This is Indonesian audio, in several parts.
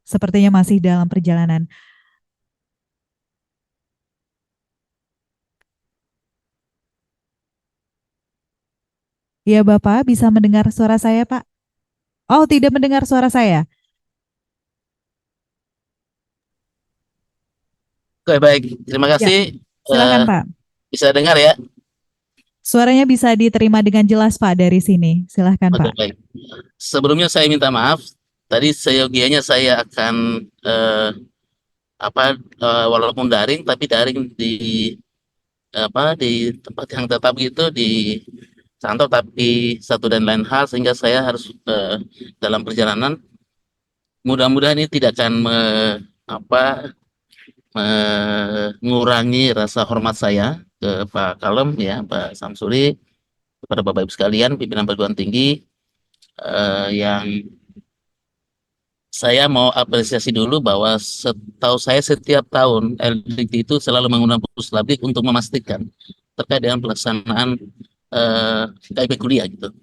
Sepertinya masih dalam perjalanan. Ya, Bapak bisa mendengar suara saya, Pak? Oh, tidak mendengar suara saya. Oke, baik. Terima Ya, kasih. Eh, silakan, Pak. bisa dengar ya? Suaranya bisa diterima dengan jelas, Pak, dari sini. Silahkan, Oke, Pak. baik. Sebelumnya saya minta maaf. Tadi seyogianya saya akan walaupun daring, tapi daring di di tempat yang tetap gitu di kantor, tapi satu dan lain hal sehingga saya harus dalam perjalanan. Mudah-mudahan ini tidak akan apa mengurangi rasa hormat saya ke Pak Kalem ya, Pak Samsuri, kepada Bapak Ibu sekalian, pimpinan perguruan tinggi yang saya mau apresiasi dulu bahwa setahu saya setiap tahun LDKT itu selalu mengundang Puslabdik untuk memastikan terkait dengan pelaksanaan KIP kuliah gitu.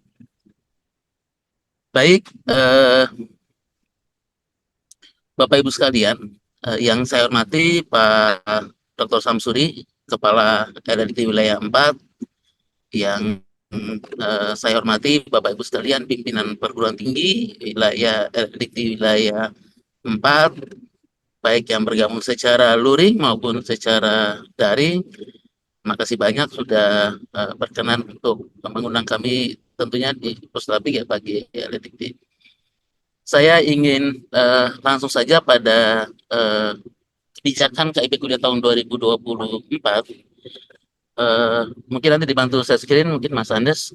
Baik, Bapak Ibu sekalian, yang saya hormati Pak Dr. Samsuri, Kepala LDKT Wilayah 4, yang saya hormati Bapak Ibu sekalian, pimpinan perguruan tinggi wilayah LDKT Wilayah 4, baik yang bergabung secara luring maupun secara daring. Makasih banyak sudah berkenan untuk mengundang kami tentunya di Puslabik ya pagi LDKT. Saya ingin langsung saja pada kebijakan KIP Kuliah tahun 2024. Mungkin nanti dibantu saya screen, mungkin Mas Andes.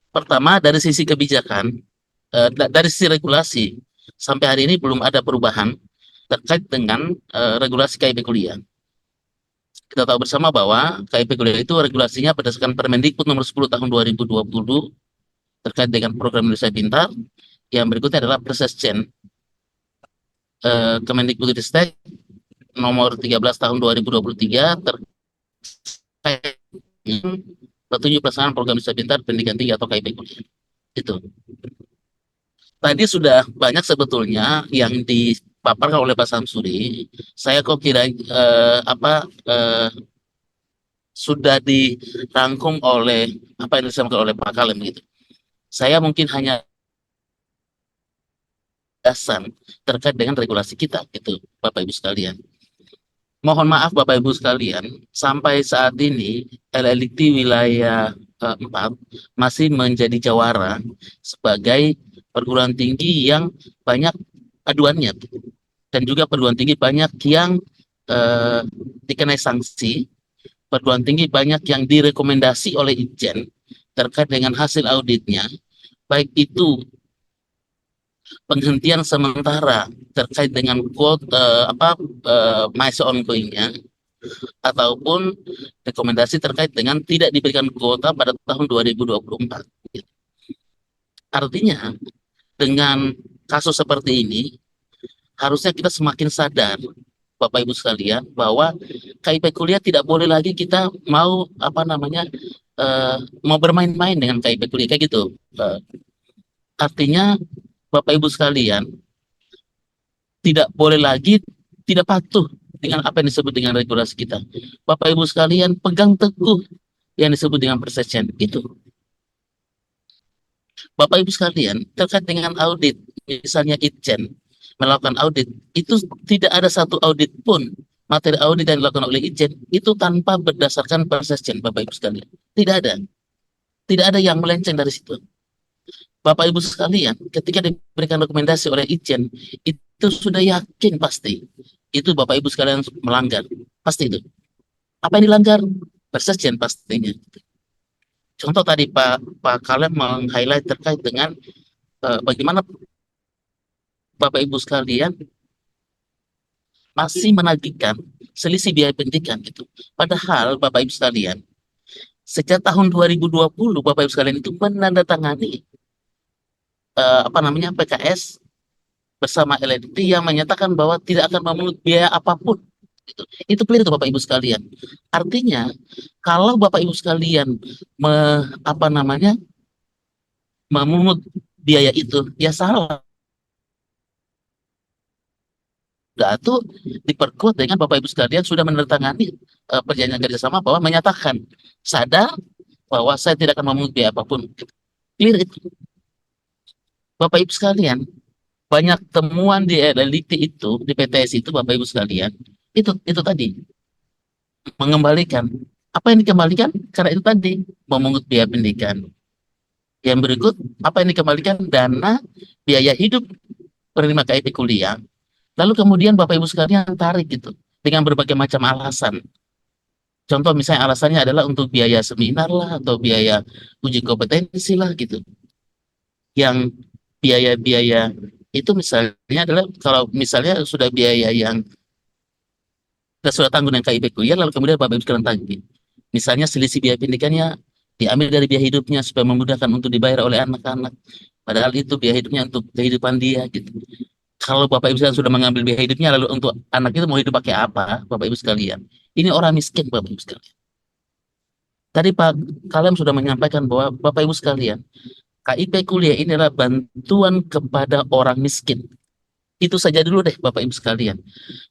Pertama, dari sisi kebijakan, dari sisi regulasi, sampai hari ini belum ada perubahan terkait dengan regulasi KIP Kuliah. Kita tahu bersama bahwa KIP Kuliah itu regulasinya berdasarkan Permendikbud nomor 10 tahun 2020 terkait dengan program Indonesia Pintar. Yang berikutnya adalah Persesjen Kemendikbudristek nomor 13 tahun 2023 terkait petunjuk pelaksanaan program Indonesia Pintar pendidikan tinggi atau KIP Kuliah. Itu. Tadi sudah banyak sebetulnya yang dipaparkan oleh Pak Samsuri. Saya kok kira sudah dirangkum oleh apa yang disampaikan oleh Pak Kalem gitu. Saya mungkin hanya dasar terkait dengan regulasi kita gitu, Bapak Ibu sekalian. Mohon maaf Bapak Ibu sekalian, sampai saat ini LLT wilayah 4 masih menjadi jawara sebagai perguruan tinggi yang banyak aduannya dan juga perguruan tinggi banyak yang eh, dikenai sanksi, perguruan tinggi banyak yang direkomendasi oleh Itjen terkait dengan hasil auditnya, baik itu penghentian sementara terkait dengan masa ongoingnya ataupun rekomendasi terkait dengan tidak diberikan kuota pada tahun 2024. Artinya dengan kasus seperti ini harusnya kita semakin sadar Bapak Ibu sekalian bahwa KIP kuliah tidak boleh lagi kita mau mau bermain-main dengan KIP kuliah kayak gitu. Artinya Bapak Ibu sekalian tidak boleh lagi tidak patuh dengan apa yang disebut dengan regulasi kita. Bapak Ibu sekalian pegang teguh yang disebut dengan persession itu. Bapak Ibu sekalian terkait dengan audit, misalnya Itjen melakukan audit, itu tidak ada satu audit pun materi audit yang dilakukan oleh Itjen itu tanpa berdasarkan persession, Bapak Ibu sekalian. Tidak ada. Tidak ada yang melenceng dari situ. Bapak Ibu sekalian, ketika diberikan rekomendasi oleh Itjen, itu sudah yakin pasti itu Bapak Ibu sekalian melanggar, pasti itu. Apa yang dilanggar? Persession pastinya. Contoh tadi Pak Kalem meng-highlight terkait dengan bagaimana Bapak Ibu sekalian masih menagihkan selisih biaya pendidikan itu. Padahal Bapak Ibu sekalian, sejak tahun 2020 Bapak Ibu sekalian itu menandatangani PKS bersama LLT yang menyatakan bahwa tidak akan memungut biaya apapun. Itu clear itu Bapak Ibu sekalian. Artinya kalau Bapak Ibu sekalian me, apa namanya memungut biaya itu ya salah. itu diperkuat dengan Bapak Ibu sekalian sudah menandatangani perjanjian kerjasama bahwa menyatakan sadar bahwa saya tidak akan memungut biaya apapun. Clear itu. Bapak Ibu sekalian, banyak temuan di LLDT itu, di PTS itu, Bapak Ibu sekalian, itu tadi mengembalikan. Apa yang dikembalikan? Karena itu tadi memungut biaya pendidikan. Yang berikut, apa yang dikembalikan? Dana biaya hidup penerima KIP kuliah. Lalu kemudian Bapak Ibu sekalian tarik gitu dengan berbagai macam alasan. Contoh misalnya alasannya adalah untuk biaya seminar lah atau biaya uji kompetensi lah gitu. Yang biaya-biaya itu misalnya adalah kalau misalnya sudah biaya yang kita sudah tanggung dengan KIP kuliah lalu kemudian Bapak Ibu sekalian tagih. Misalnya selisih biaya pendidikannya diambil dari biaya hidupnya supaya memudahkan untuk dibayar oleh anak-anak. Padahal itu biaya hidupnya untuk kehidupan dia gitu. Kalau Bapak Ibu sekalian sudah mengambil biaya hidupnya lalu untuk anak itu mau hidup pakai apa, Bapak Ibu sekalian? Ini orang miskin, Bapak Ibu sekalian. Tadi Pak Kalem sudah menyampaikan bahwa Bapak Ibu sekalian, KIP kuliah ini adalah bantuan kepada orang miskin. Itu saja dulu deh Bapak Ibu sekalian.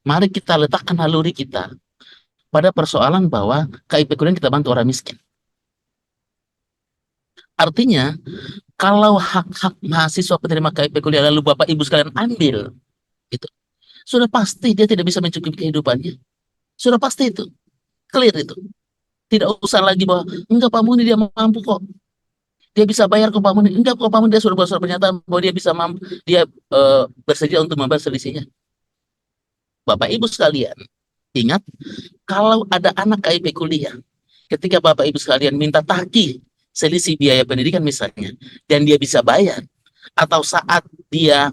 Mari kita letakkan naluri kita pada persoalan bahwa KIP kuliah kita bantu orang miskin. Artinya, kalau hak-hak mahasiswa penerima KIP kuliah lalu Bapak Ibu sekalian ambil, itu sudah pasti dia tidak bisa mencukupi kehidupannya. Sudah pasti itu. Clear itu. Tidak usah lagi bahwa enggak Pak Muni dia mampu kok. Dia bisa bayar ke Pak Muni. Enggak kok Pak Muni dia sudah buat surat pernyataan bahwa dia bisa mampu, dia bersedia untuk membayar selisihnya. Bapak Ibu sekalian, ingat kalau ada anak KIP kuliah, ketika Bapak Ibu sekalian minta tagih selisih biaya pendidikan misalnya, dan dia bisa bayar, atau saat dia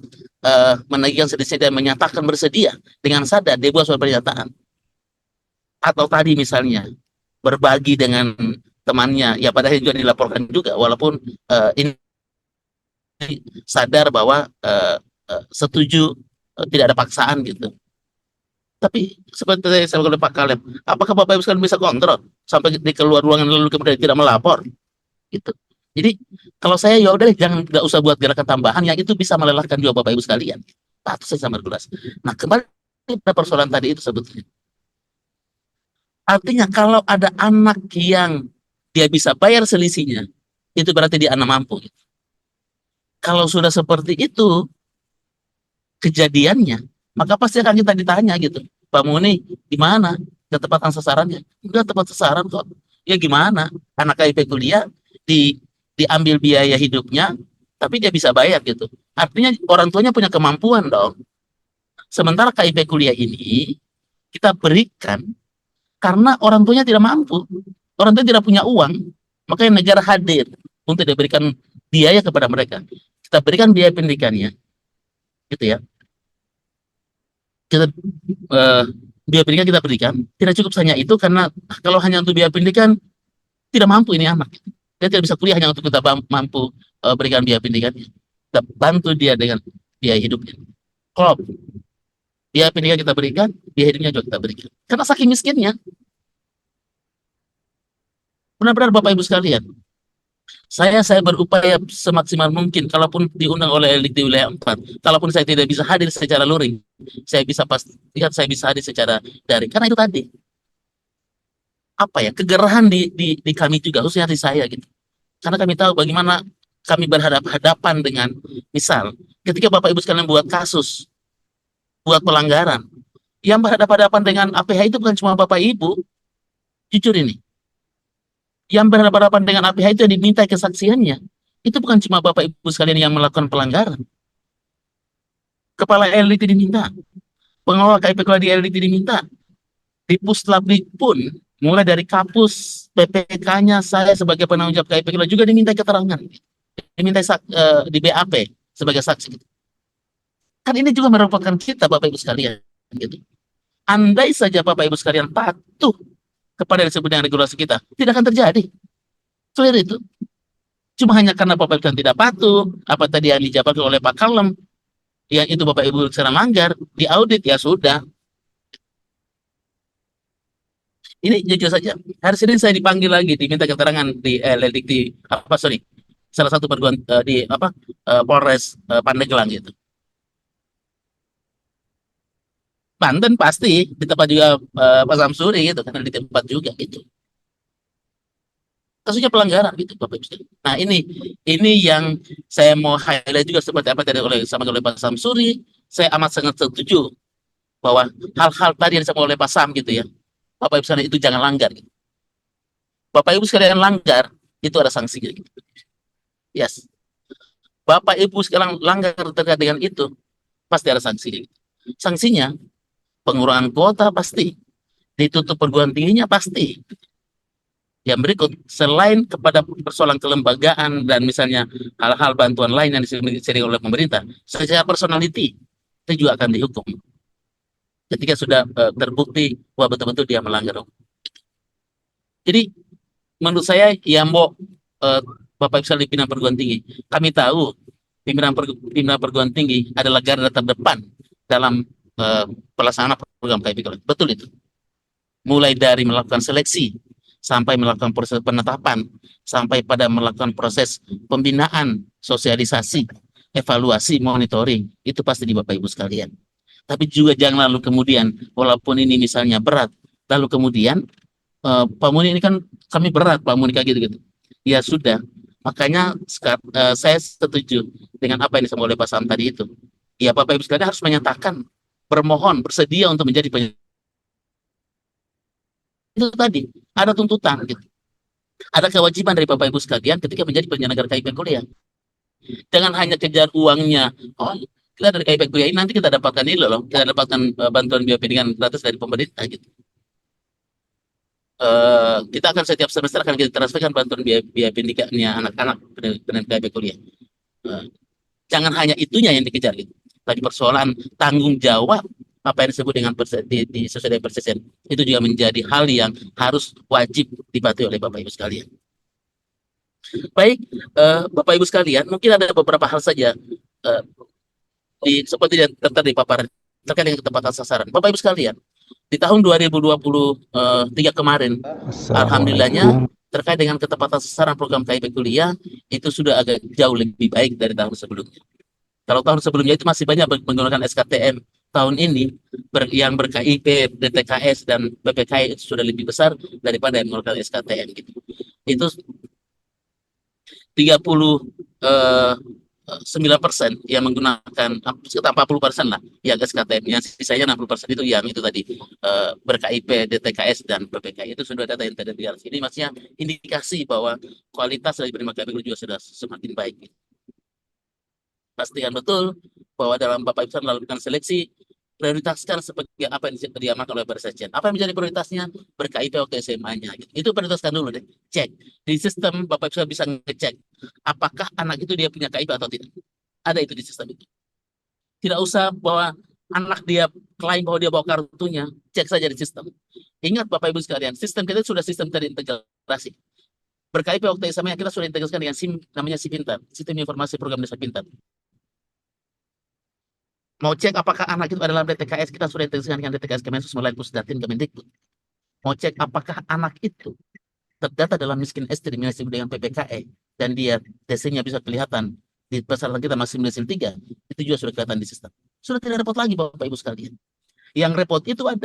menagihkan selisih dan menyatakan bersedia dengan sadar dia buat surat pernyataan, atau tadi misalnya berbagi dengan temannya, ya padahal juga dilaporkan juga, walaupun ini sadar bahwa setuju tidak ada paksaan gitu. Tapi seperti saya oleh Pak Kalem, apakah Bapak Ibu sekalian bisa kontrol sampai di keluar ruangan lalu kemudian tidak melapor? Gitu. Jadi kalau saya ya udah deh, jangan nggak usah buat gerakan tambahan yang itu bisa melelahkan juga Bapak Ibu sekalian. Patuh saya sama regulasi. Nah kembali pada persoalan tadi itu sebetulnya. Artinya kalau ada anak yang dia bisa bayar selisihnya, itu berarti dia anak mampu. Kalau sudah seperti itu kejadiannya, maka pasti akan kita ditanya gitu, Pak Muni, di mana ketepatan sasarannya? Enggak tepat sasaran kok. Ya gimana? Anak KIP kuliah diambil biaya hidupnya, tapi dia bisa bayar gitu. Artinya orang tuanya punya kemampuan dong. Sementara KIP kuliah ini kita berikan karena orang tuanya tidak mampu, orang tuanya tidak punya uang, makanya negara hadir untuk diberikan biaya kepada mereka. Kita berikan biaya pendidikannya, gitu ya. Kita biaya pendidikan kita berikan, tidak cukup hanya itu karena kalau hanya untuk biaya pendidikan tidak mampu ini anak. Dia tidak bisa kuliah hanya untuk kita mampu berikan biaya pendidikannya. Kita bantu dia dengan biaya hidupnya. Kalau biaya pendidikan kita berikan, biaya hidupnya juga kita berikan. Karena saking miskinnya, benar-benar Bapak Ibu sekalian, saya berupaya semaksimal mungkin, kalaupun diundang oleh elit di wilayah 4, kalaupun saya tidak bisa hadir secara luring, saya bisa lihat saya bisa hadir secara daring. Karena itu tadi, apa ya, kegerahan di kami juga, khususnya di saya gitu. Karena kami tahu bagaimana kami berhadapan dengan, misal, ketika Bapak Ibu sekalian buat kasus, buat pelanggaran, yang berhadapan dengan APH itu bukan cuma Bapak Ibu, jujur ini. Yang berhadapan dengan APH itu yang diminta kesaksiannya, itu bukan cuma Bapak Ibu sekalian yang melakukan pelanggaran. Kepala LDT diminta, pengelola KIP kuliah di LDT diminta, di Puslapdi pun, mulai dari kapus, PPK-nya, saya sebagai penanggung jawab KIP kuliah juga diminta keterangan, diminta di BAP sebagai saksi. Kan ini juga merupakan kita Bapak Ibu sekalian. Gitu. Andai saja Bapak Ibu sekalian patuh kepada yang disebut dengan regulasi kita, tidak akan terjadi. Clear itu. Cuma hanya karena Bapak Ibu tidak patuh, apa tadi yang dijabarkan oleh Pak Kalem, yang itu Bapak Ibu secara langgar, diaudit, ya sudah. Ini jujur saja, hari Senin saya dipanggil lagi, diminta keterangan di salah satu perguruan di Polres Pandeglang gitu. Banten pasti di tempat juga Pak Samsuri gitu, karena di tempat juga gitu. Kasusnya pelanggaran gitu Bapak Ibu sekalian. Nah ini yang saya mau highlight juga seperti apa tadi oleh Pak Samsuri. Saya amat sangat setuju bahwa hal-hal tadi yang disampaikan oleh Pak Sam gitu ya, Bapak Ibu sekalian itu jangan langgar. Gitu. Bapak Ibu sekalian langgar itu ada sanksinya. Gitu. Yes. Bapak Ibu sekalian langgar terkait dengan itu pasti ada sanksinya. Gitu. Sanksinya pengurangan kuota pasti, ditutup perguruan tingginya pasti. Yang berikut, selain kepada persoalan kelembagaan dan misalnya hal-hal bantuan lain yang disediakan oleh pemerintah, secara personality itu juga akan dihukum. Ketika sudah terbukti bahwa betul-betul dia melanggar hukum. Jadi menurut saya ya mau Bapak Ibu di pimpinan perguruan tinggi, kami tahu pimpinan perguruan tinggi adalah garda terdepan dalam pelaksanaan program KIP. Betul itu. Mulai dari melakukan seleksi sampai melakukan proses penetapan, sampai pada melakukan proses pembinaan, sosialisasi, evaluasi, monitoring, itu pasti di Bapak Ibu sekalian. Tapi juga jangan lalu kemudian, walaupun ini misalnya berat, lalu kemudian, Pak Muni ini kan kami berat, Pak Muni kayak gitu-gitu. Ya sudah, makanya saya setuju dengan apa yang disampaikan oleh Pak Sam tadi itu. Ya Bapak Ibu sekalian harus menyatakan, bermohon, bersedia untuk menjadi itu tadi ada tuntutan gitu. Ada kewajiban dari Bapak Ibu sekalian ketika menjadi penyelenggara KIP kuliah. Jangan hanya kejar uangnya. Oh, kita dari KIP kuliah ini nanti kita dapatkan ini loh, kita dapatkan bantuan biaya pendidikan gratis dari pemerintah gitu. Kita akan setiap semester akan kita transferkan bantuan biaya pendidikannya anak-anak dengan KIP kuliah. Jangan hanya itunya yang dikejar gitu. Tadi persoalan tanggung jawab apa yang disebut dengan sesuai dengan persesen itu juga menjadi hal yang harus wajib dipatuhi oleh Bapak Ibu sekalian. Baik, Bapak Ibu sekalian, mungkin ada beberapa hal saja seperti yang tertera di paparan terkait dengan ketepatan sasaran. Bapak Ibu sekalian, di tahun 2023 kemarin, alhamdulillahnya terkait dengan ketepatan sasaran program KIP kuliah itu sudah agak jauh lebih baik dari tahun sebelumnya. Kalau tahun sebelumnya itu masih banyak menggunakan SKTM. Tahun ini yang ber-KIP, DTKS, dan BPKI itu sudah lebih besar daripada yang menggunakan SKTM. Gitu. Itu 39% yang menggunakan sekitar 40% lah yang SKTM, yang sisanya 60% itu yang itu tadi ber-KIP, DTKS, dan BPKI itu sudah data yang terdapat di sini. Maksudnya indikasi bahwa kualitas dari penerima KIP juga sudah semakin baik. Gitu. Pastikan betul bahwa dalam Bapak Ibu melakukan seleksi, prioritaskan sebagai apa yang diamankan oleh Persesjen. Apa yang menjadi prioritasnya? Ber-KIP waktu SMA-nya. Gitu. Itu prioritaskan dulu deh. Cek. Di sistem Bapak Ibu bisa ngecek apakah anak itu dia punya KIP atau tidak. Ada itu di sistem itu. Tidak usah bahwa anak dia klaim bahwa dia bawa kartunya, cek saja di sistem. Ingat Bapak Ibu sekalian, sistem kita sudah sistem terintegrasi. Ber-KIP waktu SMA kita sudah integrasikan dengan SIM, namanya SIM Pintar, Sistem Informasi Program Desa Pintar. Mau cek apakah anak itu adalah DTKS, kita sudah integrasikan dengan DTKS Kemensos melalui Pusdatin Kemendikbud. Mau cek apakah anak itu terdata dalam miskin ekstrim yang disebut dengan PPKE dan dia TC-nya bisa kelihatan di persyaratan kita masih desil 3, itu juga sudah kelihatan di sistem. Sudah tidak repot lagi Bapak Ibu sekalian. Yang repot itu ada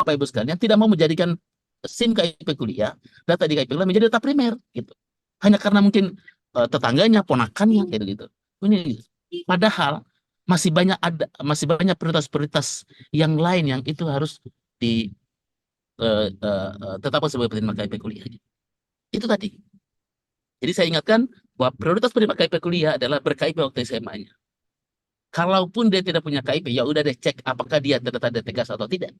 Bapak Ibu sekalian tidak mau menjadikan SIM KIP kuliah, data di KIP kuliah menjadi data primer gitu. Hanya karena mungkin tetangganya, ponakannya kayak gitu. Ini padahal masih banyak prioritas-prioritas yang lain yang itu harus tetapkan sebagai penerima KIP kuliah. Itu tadi. Jadi saya ingatkan bahwa prioritas penerima KIP kuliah adalah ber-KIP waktu SMA-nya. Kalaupun dia tidak punya KIP, ya udah deh cek apakah dia terdata DTKS atau tidak.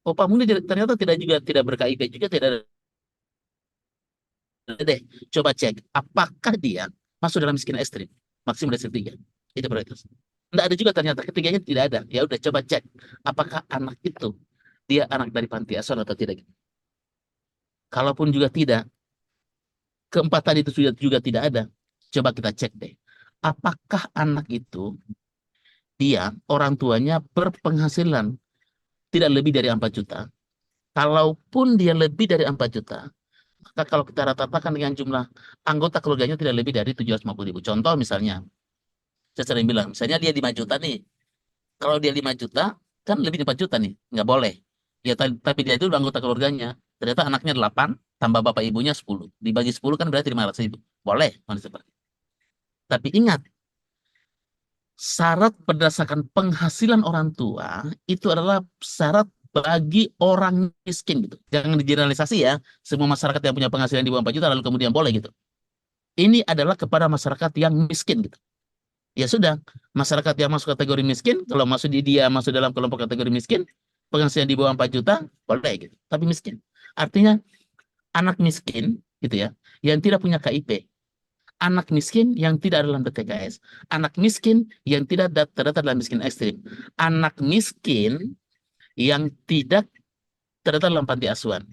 Oh, Pak Muni ternyata tidak ber-KIP juga tidak deh. Coba cek apakah dia masuk dalam miskin ekstrim. Maksimum desil 3. Itu prioritas. Tidak ada juga ternyata ketiganya tidak ada. Ya udah coba cek apakah anak itu dia anak dari panti asuhan atau tidak. Kalaupun juga tidak, keempat tadi itu juga tidak ada. Coba kita cek deh. Apakah anak itu dia orang tuanya berpenghasilan tidak lebih dari 4 juta. Kalaupun dia lebih dari 4 juta, maka kalau kita rata-ratakan dengan jumlah anggota keluarganya tidak lebih dari 750.000. Contoh misalnya, saya sering bilang, misalnya dia 5 juta nih, Kalau dia 5 juta, kan lebih dari 4 juta nih, nggak boleh. Ya, tapi dia itu udah anggota keluarganya. Ternyata anaknya 8, tambah bapak ibunya 10. Dibagi 10 kan berarti 500 ribu. Boleh, kondisi seperti. Tapi ingat, syarat berdasarkan penghasilan orang tua itu adalah syarat bagi orang miskin gitu. Jangan digeneralisasi ya, semua masyarakat yang punya penghasilan di bawah 4 juta lalu kemudian boleh gitu. Ini adalah kepada masyarakat yang miskin gitu. Ya sudah, masyarakat yang masuk kategori miskin, kalau masuk dia masuk dalam kelompok kategori miskin, penghasilan di bawah 4 juta, boleh gitu. Tapi miskin. Artinya anak miskin gitu ya, yang tidak punya KIP, anak miskin yang tidak dalam DTKS, anak miskin yang tidak terdaftar dalam miskin ekstrim, anak miskin yang tidak terdaftar dalam panti asuhan.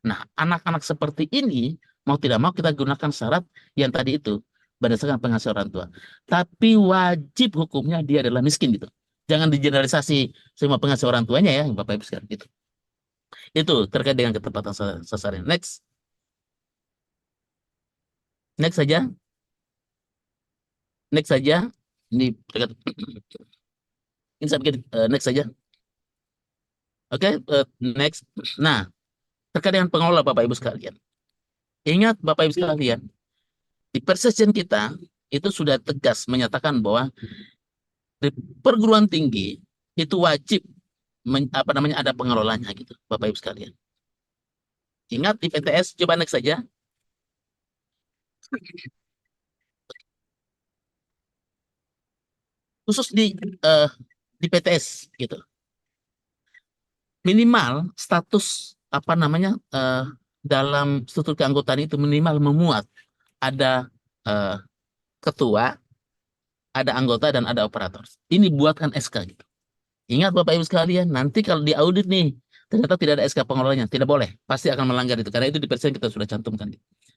Nah, anak-anak seperti ini mau tidak mau kita gunakan syarat yang tadi itu berdasarkan penghasilan orang tua. Tapi wajib hukumnya dia adalah miskin gitu. Jangan digeneralisasi semua penghasilan orang tuanya ya, Bapak Ibu sekalian gitu. Itu terkait dengan ketepatan sasaran. Next, next saja, next saja. Ini terkait, ini saya bikin next saja. Oke, next. Nah, terkait dengan pengelola Bapak Ibu sekalian. Ingat Bapak Ibu sekalian, di persejen kita itu sudah tegas menyatakan bahwa di perguruan tinggi itu wajib apa namanya ada pengelolanya gitu, Bapak Ibu sekalian. Ingat di PTS, coba next saja. Khusus di PTS gitu. Minimal status apa namanya dalam struktur keanggotaan itu minimal memuat ada eh, ketua, ada anggota dan ada operator. Ini buatkan SK gitu. Ingat Bapak Ibu sekalian, nanti kalau di audit nih ternyata tidak ada SK pengelolanya, tidak boleh, pasti akan melanggar itu karena itu di persen kita sudah cantumkan.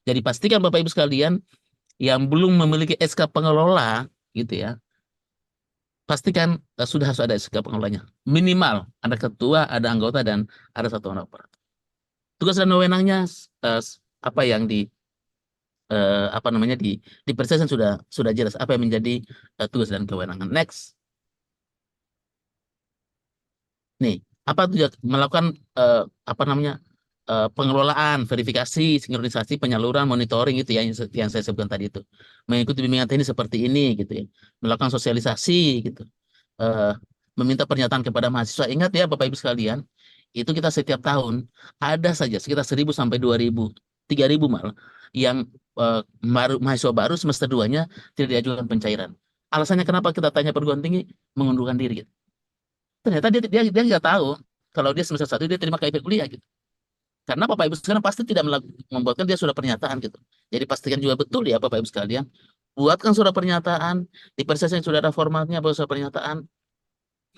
Jadi pastikan Bapak Ibu sekalian yang belum memiliki SK pengelola gitu ya, pastikan sudah harus ada SK pengelolanya. Minimal ada ketua, ada anggota dan ada satu orang operator. Tugas dan wewenangnya eh, apa yang apa namanya di persen sudah jelas apa yang menjadi tugas dan kewenangan. Next. Nih, apa tuh melakukan apa namanya pengelolaan, verifikasi, sinkronisasi, penyaluran, monitoring itu ya yang saya sebutkan tadi itu. Mengikuti bimbingan teknis seperti ini gitu ya. Melakukan sosialisasi gitu. Eh, Meminta pernyataan kepada mahasiswa. Ingat ya Bapak Ibu sekalian, itu kita setiap tahun ada saja sekitar 1.000 sampai 2.000, 3.000 malah yang mahasiswa baru semester 2-nya tidak diajukan pencairan. Alasannya kenapa kita tanya perguruan tinggi mengundurkan diri gitu. Ternyata dia nggak tahu kalau dia semester 1 dia terima KIP kuliah gitu. Karena Bapak Ibu sekarang pasti tidak membuatkan dia surat pernyataan gitu. Jadi pastikan juga betul ya Bapak Ibu sekalian, buatkan surat pernyataan, di proses yang sudah ada formatnya buat surat pernyataan,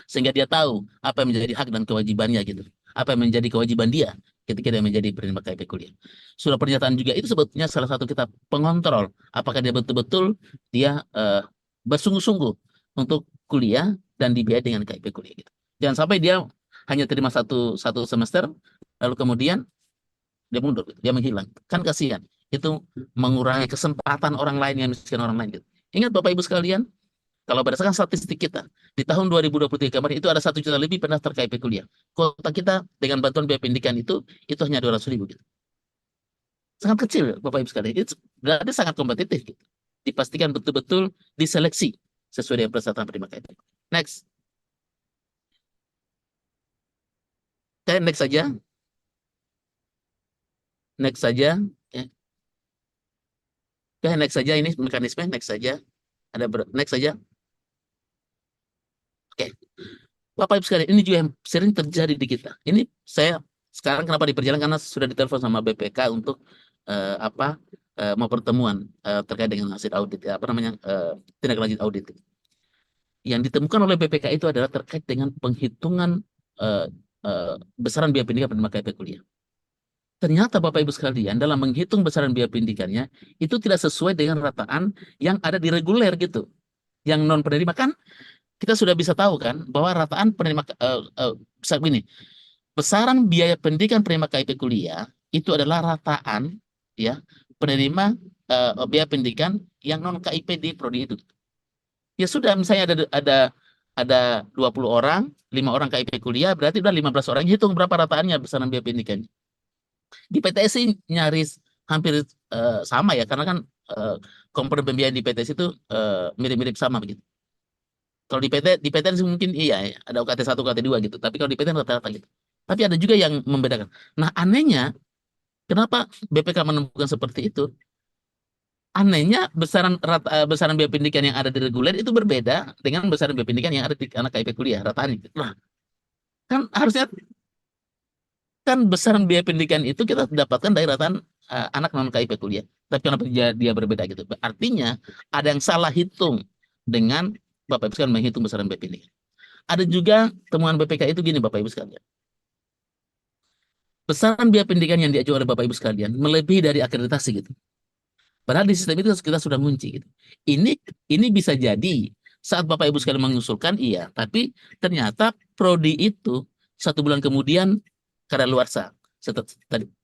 sehingga dia tahu apa yang menjadi hak dan kewajibannya gitu. Apa yang menjadi kewajiban dia ketika dia menjadi penerima KIP kuliah. Surat pernyataan juga itu sebetulnya salah satu kita pengontrol apakah dia betul-betul dia bersungguh-sungguh untuk kuliah dan dibiayai dengan KIP kuliah gitu. Jangan sampai dia hanya terima satu semester lalu kemudian dia mundur gitu. Dia menghilang. Kan kasihan. Itu mengurangi kesempatan orang lain yang miskin orang lain gitu. Ingat Bapak Ibu sekalian, kalau berdasarkan statistik kita, di tahun 2023 kemarin itu ada 1 juta lebih pendaftar KIP kuliah. Kota kita dengan bantuan biaya pendidikan itu hanya 200 ribu gitu. Sangat kecil Bapak Ibu sekalian. Itu berarti sangat kompetitif gitu. Dipastikan betul-betul diseleksi sesuai dengan persyaratan penerima KIP. Next. Oke, next saja. Next saja. Ya. Oke, next saja ini mekanisme. Next saja. Next saja. Oke. Bapak Ibu sekalian, ini juga yang sering terjadi di kita. Ini saya sekarang kenapa diperjalan karena sudah ditelepon sama BPK untuk apa mau pertemuan terkait dengan hasil audit ya, apa namanya tindak lanjut audit. Yang ditemukan oleh BPK itu adalah terkait dengan penghitungan eh, besaran biaya pendidikan penerima KIP kuliah. Ternyata Bapak Ibu sekalian dalam menghitung besaran biaya pendidikannya itu tidak sesuai dengan rataan yang ada di reguler gitu. Yang non penerima kan kita sudah bisa tahu kan bahwa rataan penerima bisa begini, besaran biaya pendidikan penerima KIP kuliah itu adalah rataan ya penerima biaya pendidikan yang non KIP di prodi itu. Ya sudah misalnya ada ada 20 orang, 5 orang KIP kuliah, berarti udah 15 orang. Hitung berapa rataannya besaran biaya pendidikannya. Di PTS sih nyaris hampir sama ya, karena kan komponen pembiayaan di PTS itu mirip-mirip sama begitu. Kalau di PTN sih mungkin iya ya, ada UKT 1, UKT 2 gitu. Tapi kalau di PTN rata-rata gitu. Tapi ada juga yang membedakan. Nah, anehnya kenapa BPK menemukan seperti itu? Anehnya besaran biaya pendidikan yang ada di reguler itu berbeda dengan besaran biaya pendidikan yang ada di anak KIP kuliah rataannya. Nah, kan harusnya kan besaran biaya pendidikan itu kita dapatkan dari rataan anak non KIP kuliah. Tapi kenapa dia berbeda gitu? Artinya ada yang salah hitung dengan Bapak Ibu sekalian menghitung besaran biaya pendidikan. Ada juga temuan BPK itu gini Bapak Ibu sekalian. Besaran biaya pendidikan yang diajukan oleh Bapak Ibu sekalian melebihi dari akreditasi gitu. Padahal di sistem itu kita sudah ngunci gitu. Ini ini bisa jadi saat Bapak Ibu sekalian mengusulkan iya, tapi ternyata prodi itu 1 bulan kemudian kadaluarsa.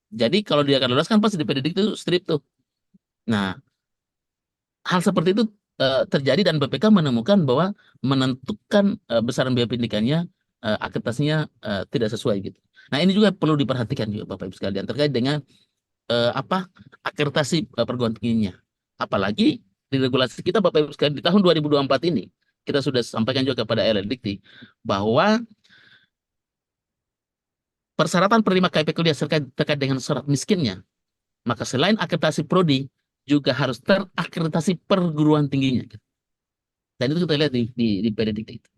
Jadi kalau dia kadaluarsa kan pasti dipendidik itu strip tuh. Nah, hal seperti itu terjadi dan BPK menemukan bahwa menentukan besaran biaya pendidikannya akreditasinya tidak sesuai gitu. Nah, ini juga perlu diperhatikan juga Bapak Ibu sekalian terkait dengan akreditasi perguruan tingginya. Apalagi di regulasi kita Bapak Ibu sekalian di tahun 2024 ini kita sudah sampaikan juga kepada LLDikti bahwa persyaratan penerima KIP kuliah terkait dengan syarat miskinnya, maka selain akreditasi prodi juga harus terakreditasi perguruan tingginya. Dan itu kita lihat di PDDikti itu.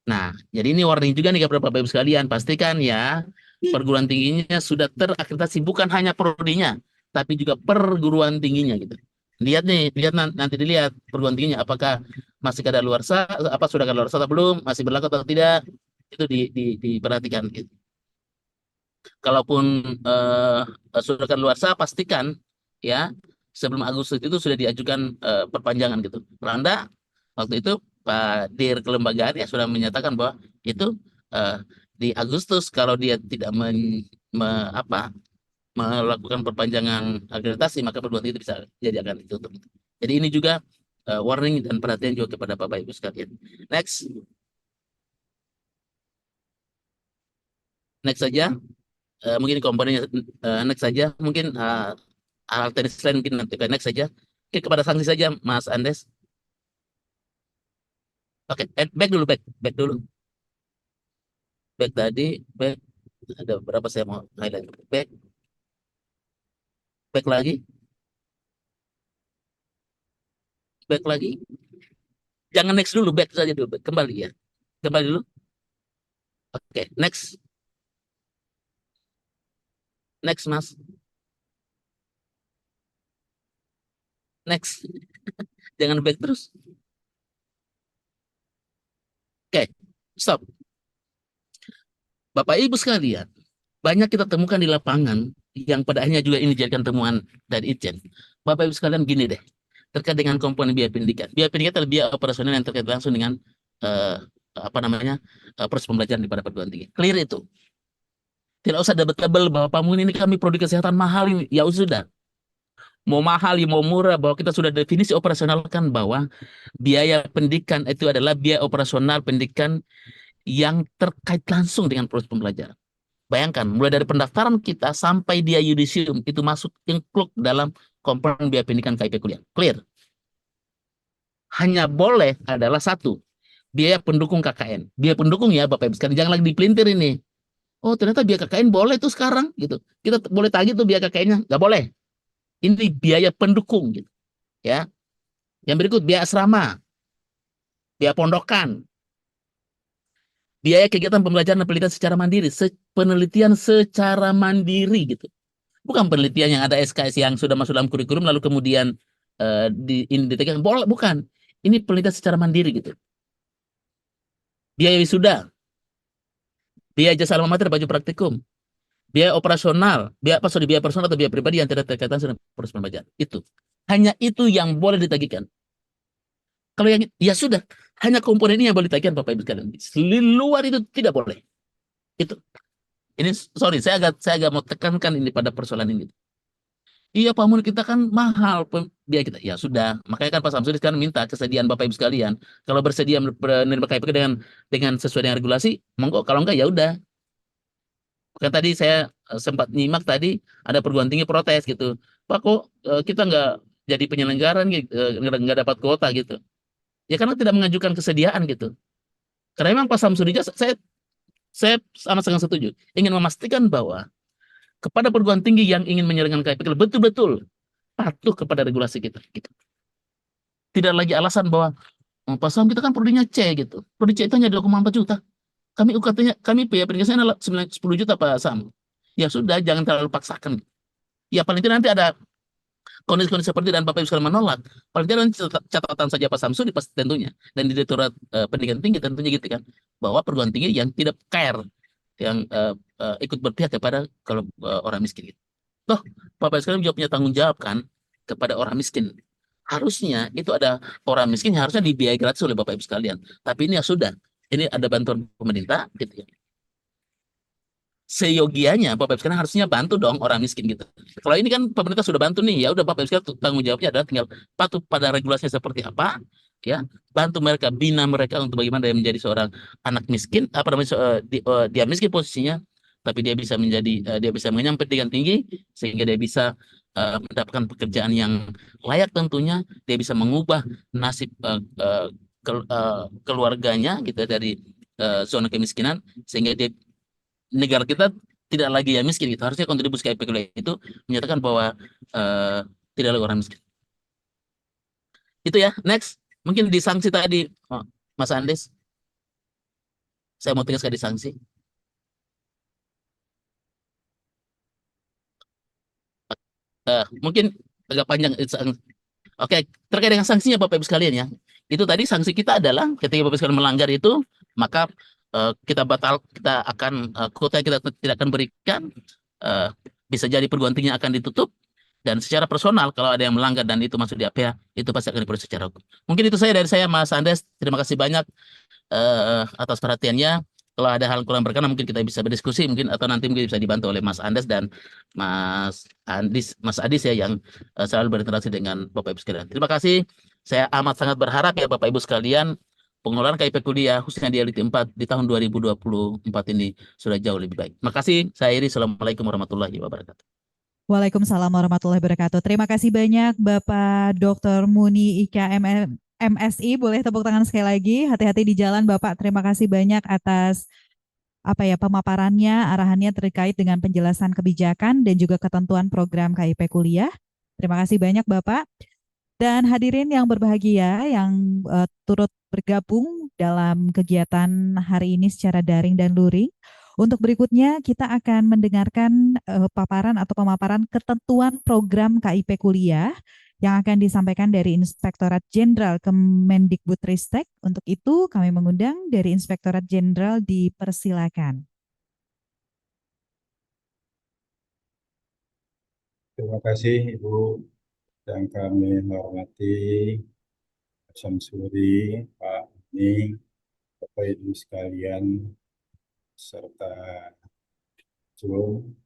Nah, jadi ini warning juga nih kepada Bapak Ibu sekalian, pastikan ya perguruan tingginya sudah terakreditasi bukan hanya prodinya, tapi juga perguruan tingginya gitu. Lihat nih, nanti dilihat perguruan tingginya apakah masih kadaluarsa, apa sudah kadaluarsa atau belum, masih berlaku atau tidak, itu diperhatikan gitu. Kalaupun sudah kadaluarsa, pastikan ya sebelum Agustus itu sudah diajukan perpanjangan gitu. Randa waktu itu Pak Dir kelembagaan ya sudah menyatakan bahwa itu eh, di Agustus kalau dia tidak melakukan perpanjangan akreditasi maka perguruan tinggi itu bisa jadi akan ditutup. Jadi ini juga warning dan perhatian juga kepada Bapak Ibu sekalian. Next, next saja. Mungkin komponennya next saja. Mungkin hal teknis lain mungkin nanti next saja. Oke, kepada sanksi saja Mas Andes. Oke, back dulu, back dulu. Back tadi, back ada berapa saya mau highlight. Back lagi, back lagi. Jangan next dulu, back saja dulu. Kembali ya. Kembali dulu. Oke, next. Next, Mas. Next. Jangan back terus. Oke, stop. Bapak Ibu sekalian, banyak kita temukan di lapangan yang pada akhirnya juga ini dijadikan temuan dari Itjen. Bapak Ibu sekalian gini deh, terkait dengan komponen biaya pendidikan. Biaya pendidikan adalah biaya operasional yang terkait langsung dengan eh, proses pembelajaran di pada perguruan tinggi. Clear itu. Tidak usah debatable bahwa Pak ini kami prodi kesehatan mahal ini. Ya sudah. Mau mahal, ya mau murah, bahwa kita sudah definisi operasionalkan bahwa biaya pendidikan itu adalah biaya operasional pendidikan yang terkait langsung dengan proses pembelajaran. Bayangkan, mulai dari pendaftaran kita sampai dia yudisium, itu masuk include dalam komponen biaya pendidikan KIP kuliah. Clear? Hanya boleh adalah satu, biaya pendukung KKN. Biaya pendukung ya Bapak Ibu sekalian, jangan lagi dipelintir ini. Oh ternyata biaya KKN boleh tuh sekarang gitu. Kita boleh tagih tuh biaya KKN-nya, nggak boleh. Ini biaya pendukung gitu, ya. Yang berikut biaya asrama, biaya pondokan, biaya kegiatan pembelajaran dan penelitian secara mandiri, penelitian secara mandiri gitu. Bukan penelitian yang ada SKS yang sudah masuk dalam kurikulum lalu kemudian ditekan boleh, bukan. Ini penelitian secara mandiri gitu. Biaya wisuda, biaya jasa alma mater baju praktikum, biaya operasional, biaya personal atau biaya pribadi yang tidak terkait dengan proses pembelajaran. Itu. Hanya itu yang boleh ditagihkan. Kalau yang ya sudah, hanya komponen ini yang boleh ditagihkan Bapak Ibu sekalian. Di luar itu tidak boleh. Itu. Ini sorry, saya agak mau tekankan ini pada persoalan ini. Iya, pamor kita kan mahal biaya kita. Ya sudah, makanya kan Pak Samsudi sekarang minta kesediaan Bapak Ibu sekalian. Kalau bersedia menerima KIP dengan sesuai dengan regulasi, monggo. Kalau enggak ya udah. Kan tadi saya sempat nyimak tadi ada perguruan tinggi protes gitu. Pak kok kita nggak jadi penyelenggara gitu, nggak dapat kuota gitu. Ya karena tidak mengajukan kesediaan gitu. Karena memang Pak Samsudi saya sama sangat setuju. Ingin memastikan bahwa kepada perguruan tinggi yang ingin menyelenggarakan KIP betul-betul patuh kepada regulasi kita. Gitu. Tidak lagi alasan bahwa oh, Pak Sam kita kan prodinya C gitu. Prodi C itu hanya 2,4 juta. Kami UKT-nya, kami biaya pendidikan adalah 10 juta Pak Sam. Ya sudah, jangan terlalu paksakan. Ya paling tidak nanti ada kondisi-kondisi seperti dan Bapak Ibu sekalian menolak. Paling tidak nanti catatan saja Pak Samsudi pasti tentunya. Dan di Direktorat Pendidikan Tinggi tentunya gitu kan. Bahwa perguruan tinggi yang tidak care. Yang ikut berpihak kepada kalau orang miskin gitu. Toh, Bapak Ibu sekalian juga punya tanggung jawab kan kepada orang miskin. Harusnya itu ada orang miskin yang harusnya dibiayai gratis oleh Bapak Ibu sekalian. Tapi ini ya sudah, ini ada bantuan pemerintah gitu ya. Seyogianya Bapak Ibu sekalian harusnya bantu dong orang miskin gitu. Kalau ini kan pemerintah sudah bantu nih, ya udah Bapak Ibu sekalian tanggung jawabnya adalah tinggal patuh pada regulasinya seperti apa, ya bantu mereka, bina mereka untuk bagaimana dia menjadi seorang anak miskin, apa namanya dia miskin posisinya, tapi dia bisa menjadi dia bisa mengenyam pendidikan tinggi sehingga dia bisa mendapatkan pekerjaan yang layak tentunya, dia bisa mengubah nasib keluarganya gitu ya, dari zona kemiskinan sehingga dia negara kita tidak lagi ya miskin gitu. Harusnya kontribusi KIP itu menyatakan bahwa eh, tidak lagi orang miskin. Itu ya. Next, mungkin di sanksi tadi, oh, Mas Andes, saya mau tegaskan di sanksi. Mungkin agak panjang. Oke, terkait dengan sanksinya Bapak Ibu sekalian ya. Itu tadi sanksi kita adalah ketika Bapak Ibu sekalian melanggar itu, maka kita akan kuota yang kita tidak akan berikan, eh, bisa jadi perguruan tinggi akan ditutup dan secara personal kalau ada yang melanggar dan itu masuk di APH itu pasti akan diproses secara hukum. Mungkin itu saya dari saya Mas Andes. Terima kasih banyak atas perhatiannya. Kalau ada hal kurang berkenan mungkin kita bisa berdiskusi mungkin atau nanti mungkin bisa dibantu oleh Mas Andes dan Mas Adis ya yang selalu berinteraksi dengan Bapak Ibu sekalian. Terima kasih. Saya amat sangat berharap ya Bapak Ibu sekalian pengelolaan KIP kuliah khususnya di LT 4 di tahun 2024 ini sudah jauh lebih baik. Terima kasih. Saya Iri. Assalamualaikum warahmatullahi wabarakatuh. Waalaikumsalam warahmatullahi wabarakatuh. Terima kasih banyak Bapak Dr. Muni Ika MSI. Boleh tepuk tangan sekali lagi. Hati-hati di jalan Bapak. Terima kasih banyak atas pemaparannya, arahannya terkait dengan penjelasan kebijakan dan juga ketentuan program KIP kuliah. Terima kasih banyak Bapak. Dan hadirin yang berbahagia yang turut bergabung dalam kegiatan hari ini secara daring dan luring. Untuk berikutnya kita akan mendengarkan paparan atau pemaparan ketentuan program KIP kuliah yang akan disampaikan dari Inspektorat Jenderal Kemendikbudristek. Untuk itu kami mengundang dari Inspektorat Jenderal dipersilakan. Terima kasih Ibu yang kami hormati, Pak Syamsuri, Pak Ning, Bapak Ibu sekalian, serta Jum.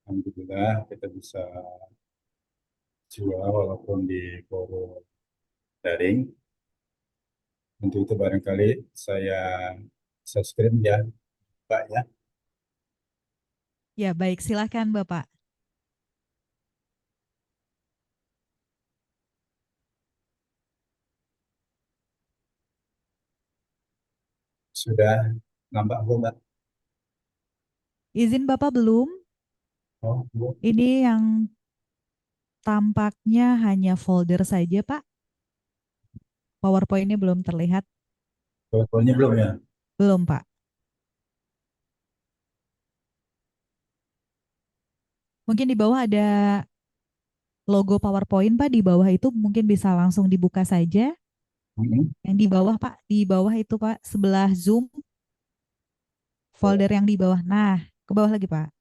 Alhamdulillah kita bisa jua walaupun di forum daring. Untuk itu barangkali saya subscribe ya, Pak ya. Ya, baik, silakan Bapak. Sudah nampak belum, Mbak? Izin Bapak belum? Oh, Bu. Ini yang tampaknya hanya folder saja, Pak. PowerPoint-nya belum terlihat. PowerPoint-nya belum ya? Belum, Pak. Mungkin di bawah ada logo PowerPoint, Pak. Di bawah itu mungkin bisa langsung dibuka saja. Mm-mm. Yang di bawah, Pak. Di bawah itu, Pak. Sebelah Zoom, folder yang di bawah. Nah, ke bawah lagi, Pak.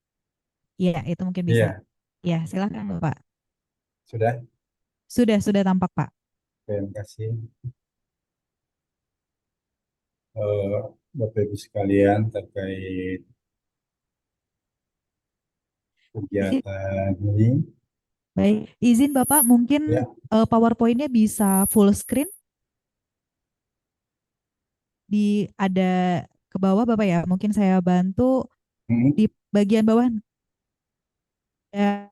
Iya, itu mungkin bisa. Iya, Ya, silakan, Bapak. sudah. Sudah tampak, Pak. Terima kasih. Bapak Ibu sekalian terkait kegiatan ini. Baik, izin Bapak mungkin Ya, PowerPoint-nya bisa full screen di ada ke bawah Bapak ya. Mungkin saya bantu mm, di bagian bawah. Ya,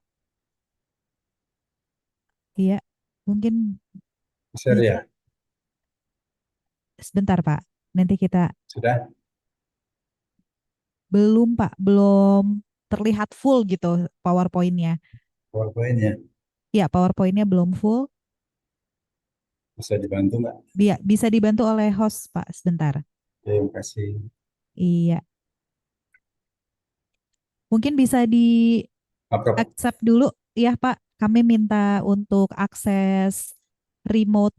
iya, mungkin share bisa. ya, Sebentar Pak. Nanti kita sudah belum Pak, belum terlihat full gitu PowerPoint-nya. PowerPoint ya, Iya, PowerPoint-nya belum full. bisa dibantu nggak? Bisa dibantu oleh host Pak, sebentar. Terima kasih. Iya, mungkin bisa di Apa? accept dulu ya Pak. Kami minta untuk akses remote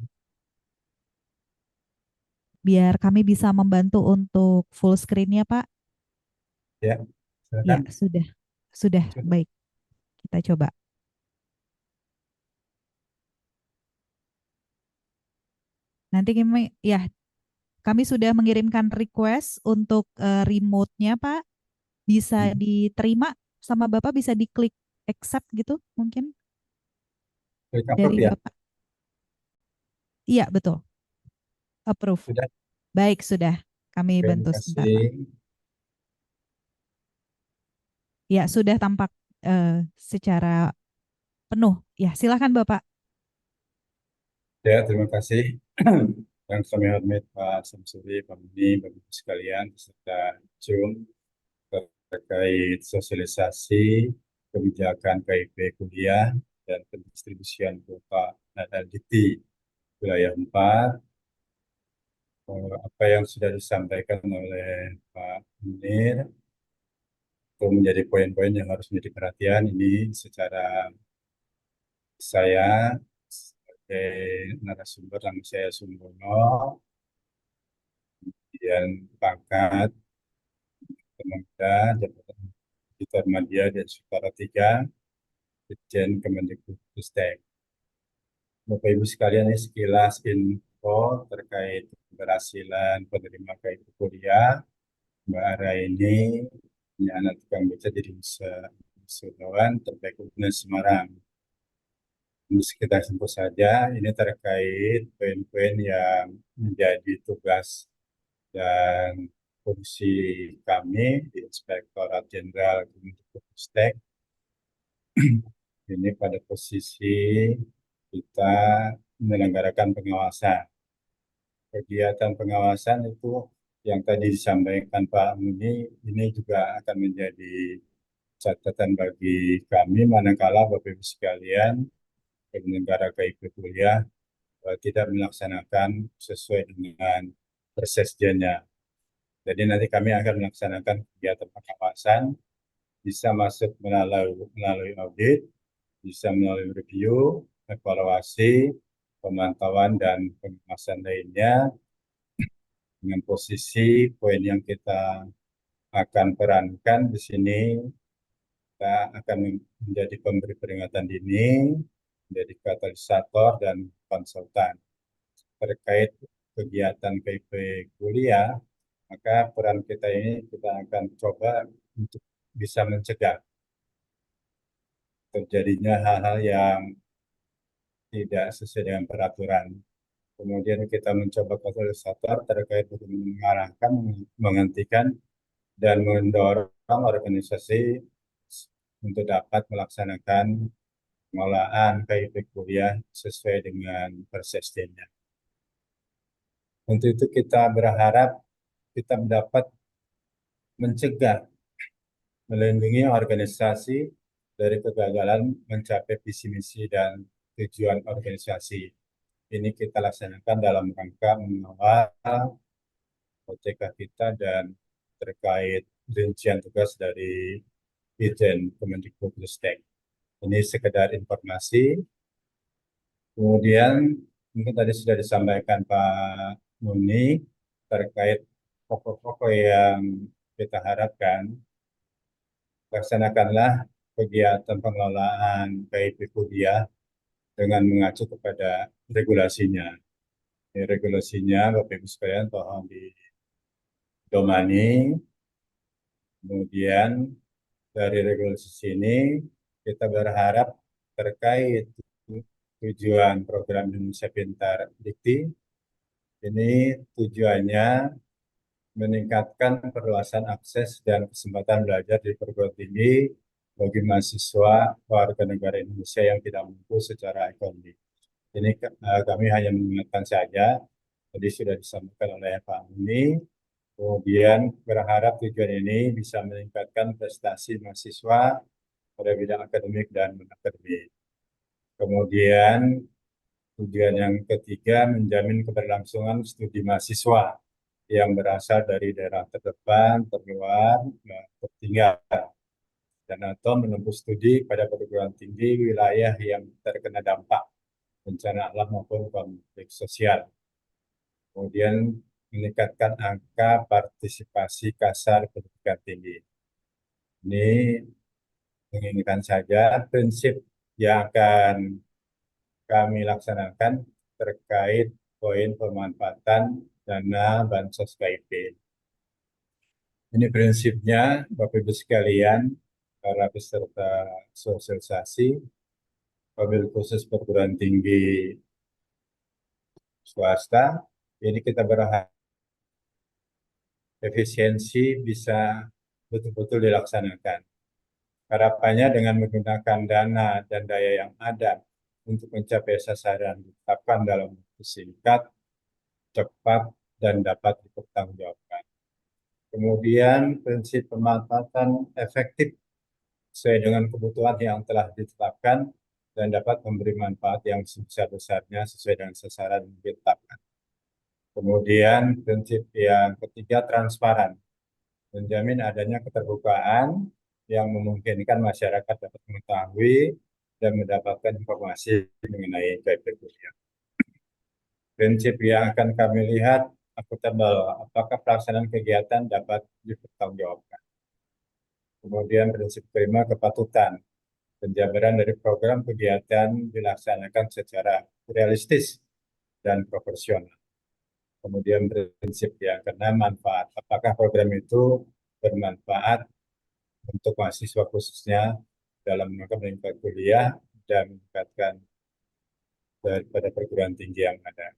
biar kami bisa membantu untuk full screen-nya Pak. Ya, Ya, silakan. sudah. Sudah, Coba. baik. Kita coba. Nanti kami sudah mengirimkan request untuk remote-nya Pak. Bisa Hmm. diterima sama Bapak, bisa diklik accept gitu mungkin Klik dari approve ya, Bapak. Iya, betul. Approve. sudah. Baik, sudah. Kami Terima bantu sebentar Pak. kasih. Ya, sudah tampak secara penuh. Ya, silakan Bapak. Ya, terima kasih. Yang kami hormati Pak Samsuri, Pak Muni, Bapak Ibu sekalian, beserta Jum terkait sosialisasi kebijakan KIP kuliah dan pendistribusian kuota LDT wilayah 4. Apa yang sudah disampaikan oleh Pak Munir itu menjadi poin-poin yang harus menjadi perhatian ini secara saya sebagai narasumber nama saya Sumbono, kemudian pangkat Tenaga Jabatan Auditor Media dan Sutara 3, Dirjen Kemendikbudristek. Bapak Ibu sekalian, ini sekilas info terkait keberhasilan penerima KIP kuliah. Mbak Ara ini anak tukang beca jadi wisudawan terbaik UNER Semarang. Ini kita sebut saja, ini terkait poin-poin yang menjadi tugas dan fungsi kami di Inspektorat Jenderal Kemendikbudristek. Ini pada posisi kita menyelenggarakan pengawasan. Kegiatan pengawasan itu yang tadi disampaikan Pak Muni, ini juga akan menjadi catatan bagi kami manakala Bapak Ibu sekalian penyelenggara KIP kuliah tidak melaksanakan sesuai dengan persesjennya. Jadi nanti kami akan melaksanakan kegiatan pengawasan, bisa masuk melalui audit, bisa melalui review, evaluasi, pemantauan, dan pengawasan lainnya. Dengan posisi poin yang kita akan perankan di sini, kita akan menjadi pemberi peringatan dini, menjadi katalisator dan konsultan terkait kegiatan KIP kuliah. Maka peran kita ini kita akan coba untuk bisa mencegah terjadinya hal-hal yang tidak sesuai dengan peraturan. Kemudian kita mencoba katalisator terkait mengarahkan, menghentikan, dan mendorong organisasi untuk dapat melaksanakan pengolahan KIP kuliah sesuai dengan persesjennya. Untuk itu kita berharap kita dapat mencegah, melindungi organisasi dari kegagalan mencapai visi misi dan tujuan organisasi. Ini kita laksanakan dalam rangka mengawal OTK kita dan terkait rincian tugas dari Dirjen Kemendikbudristek. Ini sekedar informasi. Kemudian mungkin tadi sudah disampaikan Pak Muni terkait pokok-pokok yang kita harapkan. Laksanakanlah kegiatan pengelolaan KIP kuliah dengan mengacu kepada regulasinya. Ini regulasinya Bapak Ibu sekalian tolong didomani, kemudian dari regulasi sini kita berharap terkait tujuan program Indonesia Pintar Dikti, ini tujuannya meningkatkan perluasan akses dan kesempatan belajar di perguruan tinggi bagi mahasiswa warga negara Indonesia yang tidak mampu secara ekonomi. Ini kami hanya mengingatkan saja, tadi sudah disampaikan oleh Pak Muni, kemudian berharap tujuan ini bisa meningkatkan prestasi mahasiswa pada bidang akademik dan non-akademik. Kemudian tujuan yang ketiga, menjamin keberlangsungan studi mahasiswa yang berasal dari daerah terdepan, terluar, tertinggal, dan atau menempuh studi pada perguruan tinggi wilayah yang terkena dampak bencana alam maupun konflik sosial. Kemudian meningkatkan angka partisipasi kasar pendidikan tinggi. Ini menginginkan saja prinsip yang akan kami laksanakan terkait poin pemanfaatan dana bansos KIP. Ini prinsipnya, Bapak Ibu sekalian, para peserta sosialisasi, wabil khusus perguruan tinggi swasta, ini kita berharap efisiensi bisa betul-betul dilaksanakan. Harapannya dengan menggunakan dana dan daya yang ada untuk mencapai sasaran ditetapkan dalam waktu singkat, cepat, dan dapat dipertanggungjawabkan. Kemudian prinsip pemanfaatan efektif sesuai dengan kebutuhan yang telah ditetapkan dan dapat memberi manfaat yang sebesar-besarnya sesuai dengan sasaran yang ditetapkan. Kemudian prinsip yang ketiga, transparan, menjamin adanya keterbukaan yang memungkinkan masyarakat dapat mengetahui dan mendapatkan informasi mengenai KIP kuliah. Prinsip yang akan kami lihat akuntabel, apakah pelaksanaan kegiatan dapat dipertanggungjawabkan. Kemudian prinsip kelima, kepatutan, penjabaran dari program kegiatan dilaksanakan secara realistis dan proporsional. Kemudian prinsip yang keenam, manfaat, apakah program itu bermanfaat untuk mahasiswa khususnya dalam rangka meningkatkan kuliah dan meningkatkan daripada perguruan tinggi yang ada.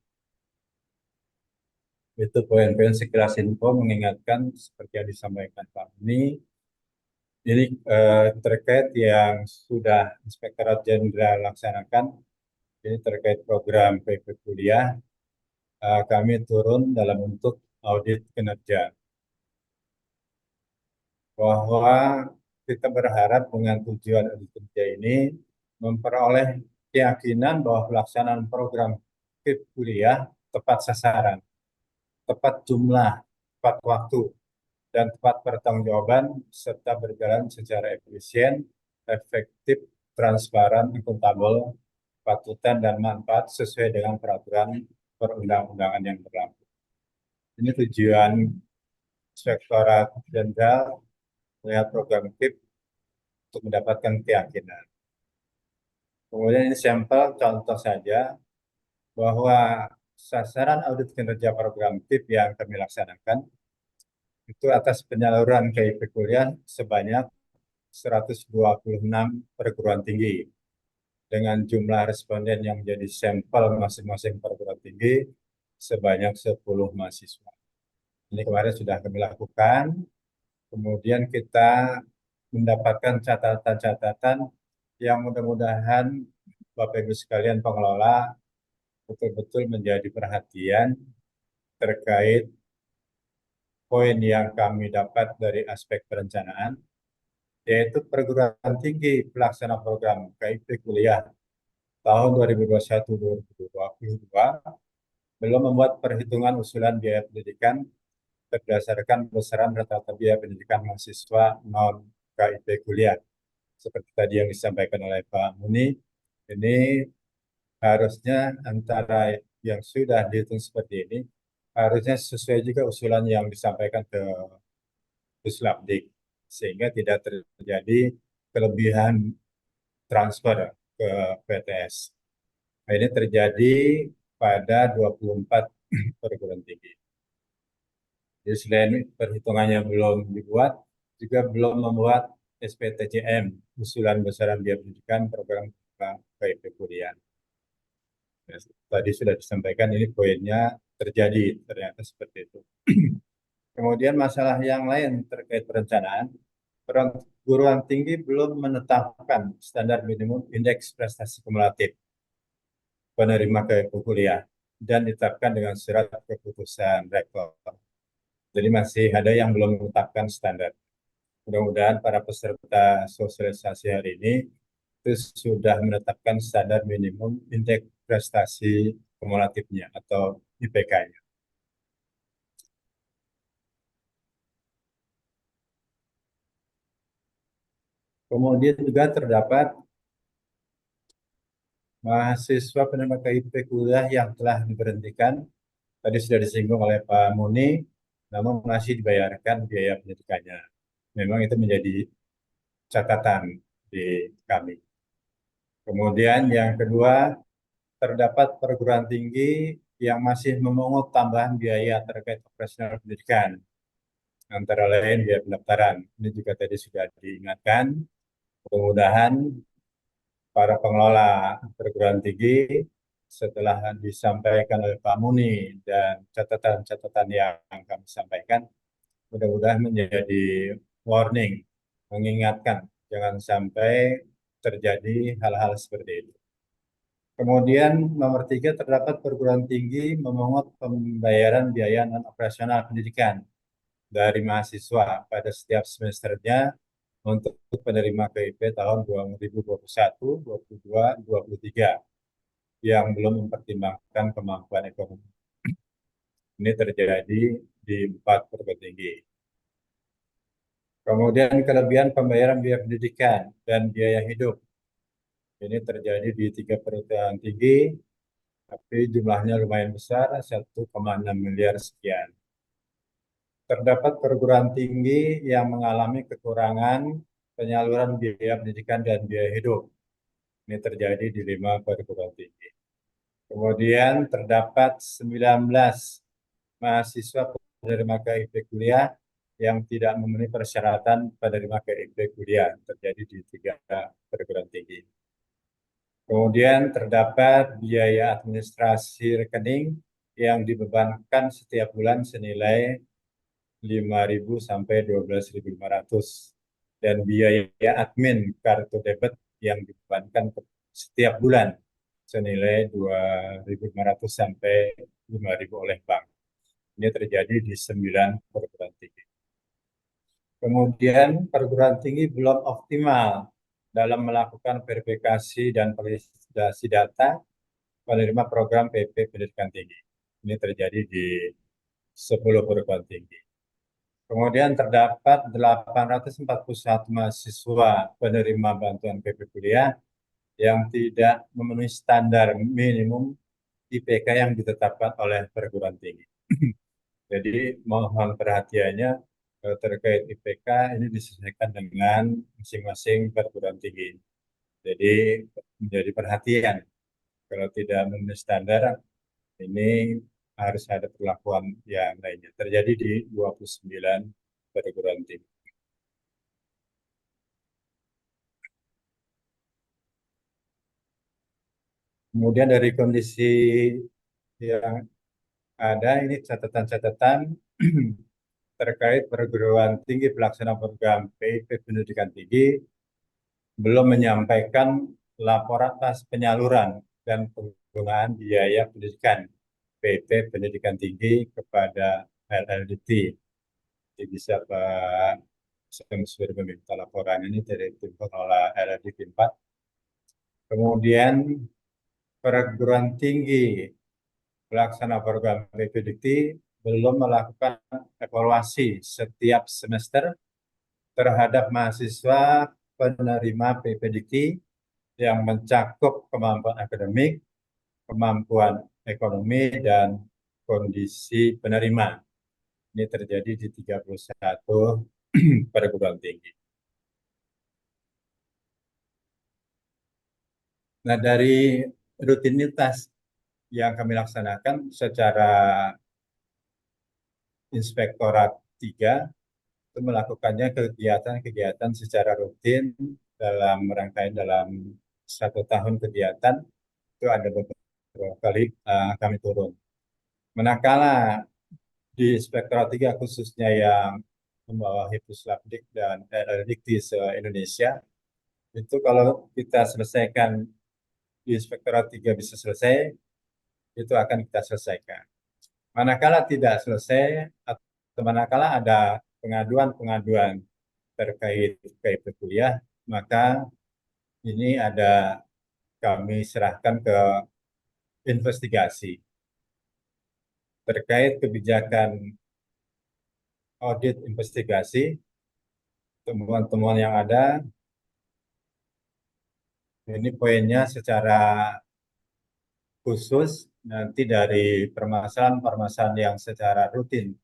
Itu poin-poin sekilas info, mengingatkan seperti yang disampaikan Pak Muni. Ini terkait yang sudah Inspektorat Jenderal laksanakan, ini terkait program PP kuliah, kami turun dalam bentuk audit kinerja. Bahwa kita berharap dengan tujuan audit kinerja ini memperoleh keyakinan bahwa pelaksanaan program PP kuliah tepat sasaran, tepat jumlah, tepat waktu, dan tepat pertanggungjawaban serta berjalan secara efisien, efektif, transparan, akuntabel, patutan, dan manfaat sesuai dengan peraturan perundang-undangan yang berlaku. Ini tujuan Inspektorat Jenderal melihat program KIP untuk mendapatkan keyakinan. Kemudian ini sampel contoh saja bahwa sasaran audit kinerja program KIP yang kami laksanakan itu atas penyaluran KIP kuliah sebanyak 126 perguruan tinggi dengan jumlah responden yang menjadi sampel masing-masing perguruan tinggi sebanyak 10 mahasiswa. Ini kemarin sudah kami lakukan, kemudian kita mendapatkan catatan-catatan yang mudah-mudahan Bapak Ibu sekalian pengelola betul-betul menjadi perhatian terkait poin yang kami dapat dari aspek perencanaan, yaitu perguruan tinggi pelaksana program KIP kuliah tahun 2021-2022 belum membuat perhitungan usulan biaya pendidikan berdasarkan besaran rata-rata biaya pendidikan mahasiswa non KIP kuliah. Seperti tadi yang disampaikan oleh Pak Muni, ini harusnya antara yang sudah dihitung seperti ini, harusnya sesuai juga usulan yang disampaikan ke Puslapdik, sehingga tidak terjadi kelebihan transfer ke PTS. Nah, ini terjadi pada 24 perguruan tinggi. Jadi selain perhitungannya belum dibuat, juga belum membuat SPTJM, usulan besaran biaya pendidikan program KIP kuliah. Ya, tadi sudah disampaikan ini poinnya terjadi, ternyata seperti itu. Kemudian masalah yang lain terkait perencanaan, perguruan tinggi belum menetapkan standar minimum indeks prestasi kumulatif penerima KIP kuliah dan ditetapkan dengan surat keputusan rektor. Jadi masih ada yang belum menetapkan standar. Mudah-mudahan para peserta sosialisasi hari ini itu sudah menetapkan standar minimum indeks prestasi kumulatifnya atau IPK-nya. Kemudian juga terdapat mahasiswa penerima KIP kuliah yang telah diberhentikan, tadi sudah disinggung oleh Pak Muni, namun masih dibayarkan biaya pendidikannya. Memang itu menjadi catatan di kami. Kemudian yang kedua, terdapat perguruan tinggi yang masih memungut tambahan biaya terkait operasional pendidikan, antara lain biaya pendaftaran. Ini juga tadi sudah diingatkan. Mudah-mudahan para pengelola perguruan tinggi setelah disampaikan oleh Pak Muni dan catatan-catatan yang kami sampaikan, mudah-mudahan menjadi warning, mengingatkan jangan sampai terjadi hal-hal seperti itu. Kemudian nomor 3, terdapat perguruan tinggi memungut pembayaran biaya non operasional pendidikan dari mahasiswa pada setiap semesternya untuk penerima KIP tahun 2021, 22, 23 yang belum mempertimbangkan kemampuan ekonomi. Ini terjadi di 4 perguruan tinggi. Kemudian kelebihan pembayaran biaya pendidikan dan biaya hidup. Ini terjadi di 3 perguruan tinggi, tapi jumlahnya lumayan besar, 1,6 miliar sekian. Terdapat perguruan tinggi yang mengalami kekurangan penyaluran biaya pendidikan dan biaya hidup. Ini terjadi di 5 perguruan tinggi. Kemudian terdapat 19 mahasiswa penerima KIP kuliah yang tidak memenuhi persyaratan penerima KIP kuliah, terjadi di 3 perguruan tinggi. Kemudian terdapat biaya administrasi rekening yang dibebankan setiap bulan senilai 5.000 sampai 12.500 dan biaya admin kartu debit yang dibebankan setiap bulan senilai 2.500 sampai 5.000 oleh bank. Ini terjadi di 9 perguruan tinggi. Kemudian perguruan tinggi belum optimal dalam melakukan verifikasi dan validasi data penerima program PP Pendidikan Tinggi. Ini terjadi di 10 perguruan tinggi. Kemudian terdapat 841 mahasiswa penerima bantuan PP kuliah yang tidak memenuhi standar minimum IPK yang ditetapkan oleh perguruan tinggi. Jadi mohon perhatiannya terkait IPK ini disesuaikan dengan masing-masing perguruan tinggi. Jadi menjadi perhatian kalau tidak memenuhi standar ini harus ada perlakuan yang lainnya. Terjadi di 29 perguruan tinggi. Kemudian dari kondisi yang ada ini catatan-catatan terkait perguruan tinggi pelaksana program PIP Pendidikan Tinggi belum menyampaikan laporan atas penyaluran dan penggunaan biaya pendidikan PIP Pendidikan Tinggi kepada LLDT. Jadi bisa Pak sudah meminta laporan ini dari tim pengelola LLDT 4. Kemudian perguruan tinggi pelaksana program PIP Dikti belum melakukan evaluasi setiap semester terhadap mahasiswa penerima PP Dikti yang mencakup kemampuan akademik, kemampuan ekonomi, dan kondisi penerima. Ini terjadi di 31 perguruan tinggi. Nah, dari rutinitas yang kami laksanakan secara Inspektorat 3 itu melakukannya kegiatan-kegiatan secara rutin dalam rangkaian dalam 1 tahun kegiatan itu ada beberapa kali kami turun. Manakala di Inspektorat 3 khususnya yang membawahi Puslapdik dan Dikti se-Indonesia, itu kalau kita selesaikan di Inspektorat 3 bisa selesai, itu akan kita selesaikan. Manakala tidak selesai atau manakala ada pengaduan-pengaduan terkait PIP kuliah, maka ini kami serahkan ke investigasi terkait kebijakan audit investigasi, temuan-temuan yang ada. Ini poinnya secara khusus nanti dari permasalahan-permasalahan yang secara rutin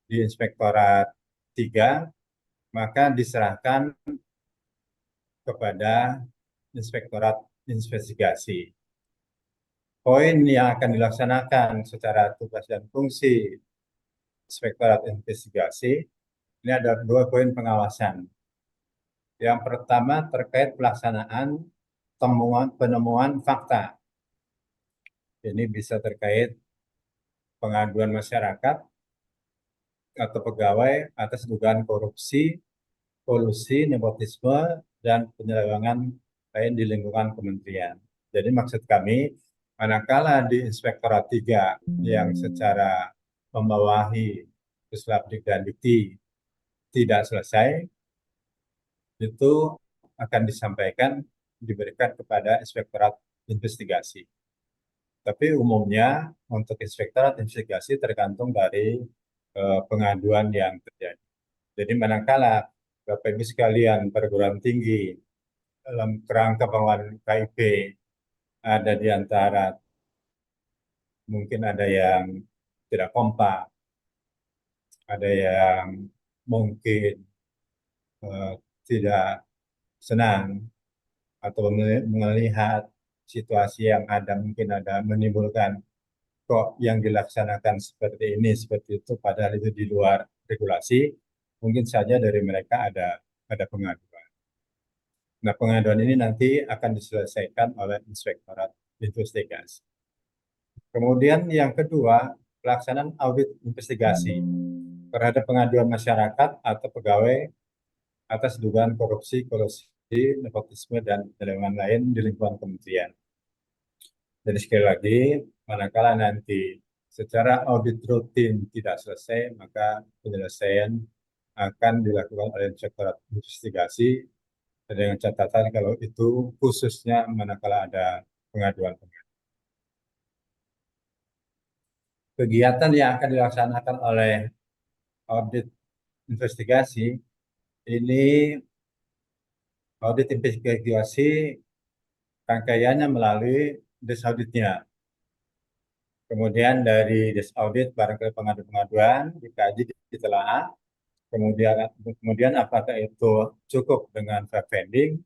di Inspektorat 3, maka diserahkan kepada Inspektorat Investigasi. Poin yang akan dilaksanakan secara tugas dan fungsi Inspektorat Investigasi, ini ada 2 poin pengawasan. Yang pertama terkait pelaksanaan penemuan fakta. Ini bisa terkait pengaduan masyarakat atau pegawai atas dugaan korupsi, kolusi, nepotisme, dan penyelewengan lain di lingkungan kementerian. Jadi maksud kami, manakala di Inspektorat 3 yang secara membawahi Puslapdik dan Dikti tidak selesai, itu akan disampaikan, diberikan kepada Inspektorat Investigasi. Tapi umumnya untuk Inspektorat Investigasi tergantung dari pengaduan yang terjadi. Jadi manakala Bapak Ibu sekalian perguruan tinggi dalam kerangka pengelolaan KIP ada di antara mungkin ada yang tidak kompak, ada yang mungkin tidak senang atau melihat situasi yang ada mungkin ada menimbulkan kok yang dilaksanakan seperti ini, seperti itu, padahal itu di luar regulasi, mungkin saja dari mereka ada pengaduan. Nah, pengaduan ini nanti akan diselesaikan oleh Inspektorat Investigasi. Kemudian yang kedua, pelaksanaan audit investigasi terhadap pengaduan masyarakat atau pegawai atas dugaan korupsi, kolusi, nepotisme, dan penyelewengan lain di lingkungan kementerian. Jadi sekali lagi, manakala nanti secara audit rutin tidak selesai, maka penyelesaian akan dilakukan oleh Inspektorat Investigasi dengan catatan kalau itu khususnya manakala ada pengaduan. Kegiatan yang akan dilaksanakan oleh audit investigasi, ini audit investigasi rangkaiannya melalui desauditnya. Kemudian dari desaudit barangkali pengaduan dikaji, ditelaah, kemudian apakah itu cukup dengan fact finding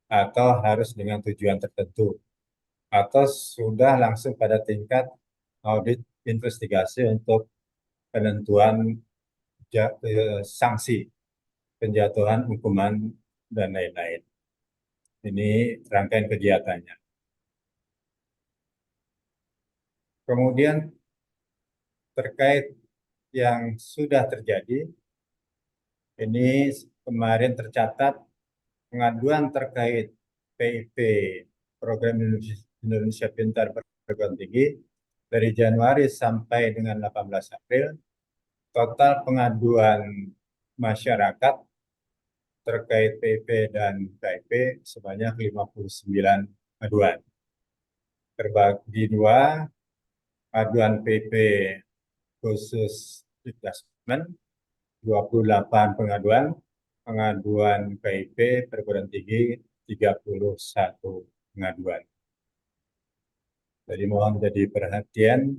atau harus dengan tujuan tertentu, atau sudah langsung pada tingkat audit investigasi untuk penentuan sanksi, penjatuhan hukuman, dan lain-lain. Ini rangkaian kegiatannya. Kemudian terkait yang sudah terjadi, ini kemarin tercatat pengaduan terkait PIP Program Indonesia Pintar Perguruan Tinggi dari Januari sampai dengan 18 April, total pengaduan masyarakat terkait PIP dan KIP sebanyak 59 aduan. Terbagi 2, aduan PIP khusus adjustment 28 pengaduan PIP perguruan tinggi 31 pengaduan. Jadi mohon jadi perhatian,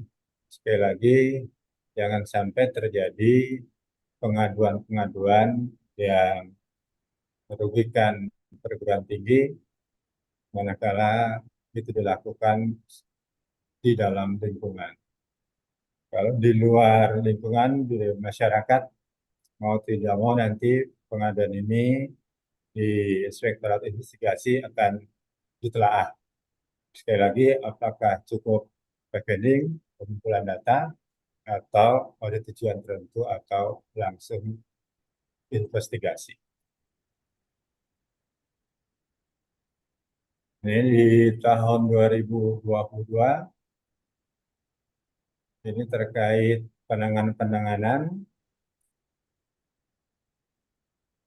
sekali lagi jangan sampai terjadi pengaduan-pengaduan yang merugikan perguruan tinggi manakala itu dilakukan di dalam lingkungan. Kalau di luar lingkungan, di masyarakat, mau tidak mau nanti pengaduan ini di Inspektorat Investigasi akan ditelaah. Sekali lagi, apakah cukup rekening, pengumpulan data, atau ada tujuan tertentu, atau langsung investigasi. Ini di tahun 2022, ini terkait penanganan,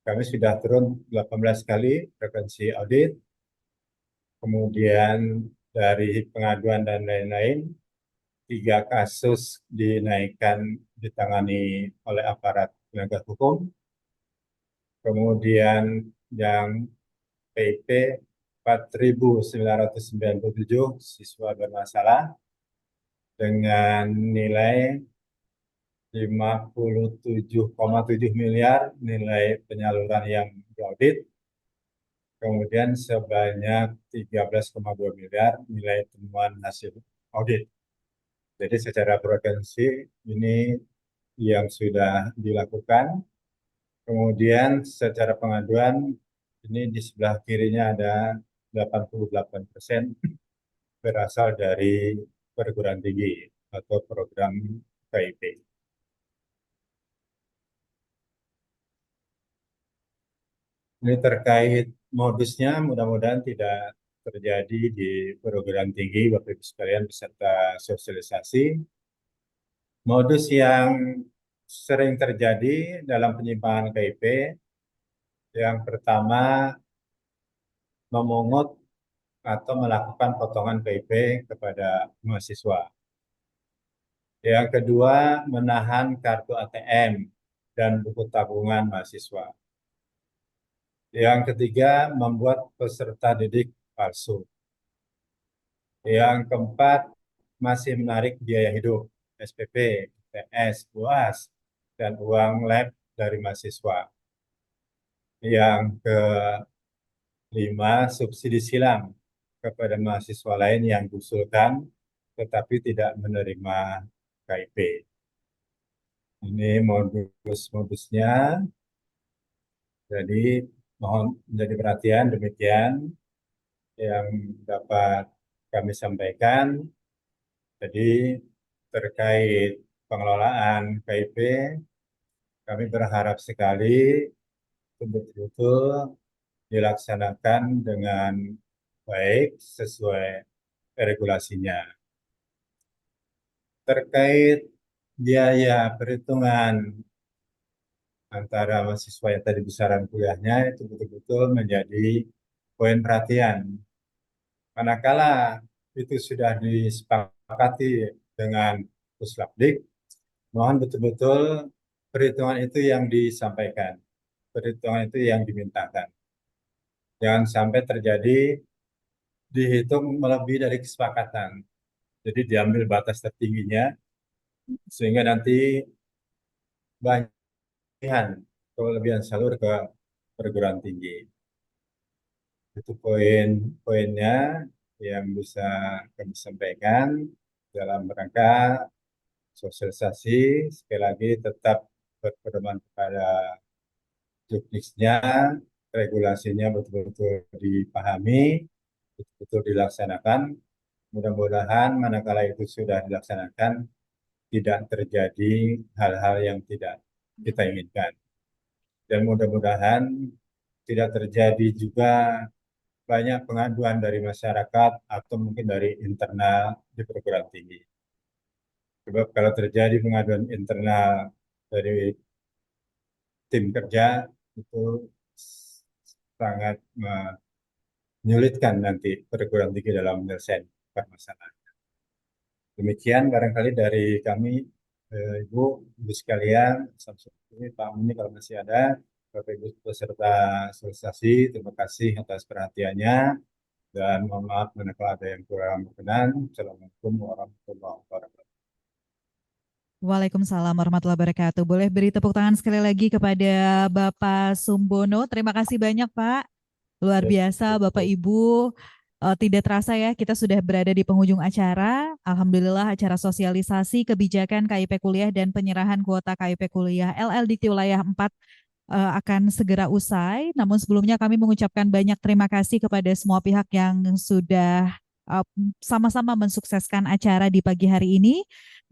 kami sudah turun 18 kali frekuensi audit, kemudian dari pengaduan dan lain-lain, 3 kasus dinaikkan ditangani oleh aparat penegak hukum, kemudian yang PIP 4.997 siswa bermasalah dengan nilai 57,7 miliar nilai penyaluran yang diaudit, kemudian sebanyak 13,2 miliar nilai temuan hasil audit. Jadi secara frekuensi ini yang sudah dilakukan. Kemudian secara pengaduan ini di sebelah kirinya ada 88% berasal dari perguruan tinggi atau program KIP. Ini terkait modusnya, mudah-mudahan tidak terjadi di perguruan tinggi, Bapak Ibu sekalian, beserta sosialisasi. Modus yang sering terjadi dalam penyimpangan KIP, yang pertama memungut atau melakukan potongan KIP kepada mahasiswa. Yang kedua, menahan kartu ATM dan buku tabungan mahasiswa. Yang ketiga, membuat peserta didik palsu. Yang keempat, masih menarik biaya hidup, SPP, TS, UAS, dan uang lab dari mahasiswa. Yang kelima, subsidi silang kepada mahasiswa lain yang diusulkan tetapi tidak menerima KIP. Ini modus-modusnya. Jadi mohon menjadi perhatian, demikian yang dapat kami sampaikan. Jadi terkait pengelolaan KIP, kami berharap sekali betul-betul dilaksanakan dengan baik sesuai regulasinya. Terkait biaya perhitungan antara mahasiswa yang tadi besaran kuliahnya itu betul-betul menjadi poin perhatian. Manakala itu sudah disepakati dengan Puslapdik, mohon betul-betul perhitungan itu yang disampaikan, perhitungan itu yang dimintakan. Jangan sampai terjadi dihitung melebihi dari kesepakatan. Jadi diambil batas tertingginya, sehingga nanti banyak kelebihan salur ke perguruan tinggi. Itu poin-poinnya yang bisa kami sampaikan dalam rangka sosialisasi. Sekali lagi tetap berpedoman kepada juknisnya, regulasinya betul-betul dipahami, betul-betul dilaksanakan. Mudah-mudahan manakala itu sudah dilaksanakan, tidak terjadi hal-hal yang tidak kita inginkan. Dan mudah-mudahan tidak terjadi juga banyak pengaduan dari masyarakat atau mungkin dari internal di perguruan tinggi. Sebab kalau terjadi pengaduan internal dari tim kerja itu sangat menyulitkan nanti perguruan tinggi dalam menyelesaikan permasalahan. Demikian barangkali dari kami, Ibu sekalian, Samsuri, Pak Muni kalau masih ada, Bapak Ibu peserta sosialisasi, terima kasih atas perhatiannya. Dan mohon maaf manakala ada yang kurang berkenan. Assalamualaikum warahmatullahi wabarakatuh. Waalaikumsalam warahmatullahi wabarakatuh. Boleh beri tepuk tangan sekali lagi kepada Bapak Sumbono. Terima kasih banyak Pak. Luar biasa Bapak Ibu. Tidak terasa ya, kita sudah berada di penghujung acara. Alhamdulillah acara sosialisasi kebijakan KIP kuliah dan penyerahan kuota KIP kuliah LL Dikti Wilayah 4 akan segera usai. Namun sebelumnya kami mengucapkan banyak terima kasih kepada semua pihak yang sudah uh, sama-sama mensukseskan acara di pagi hari ini.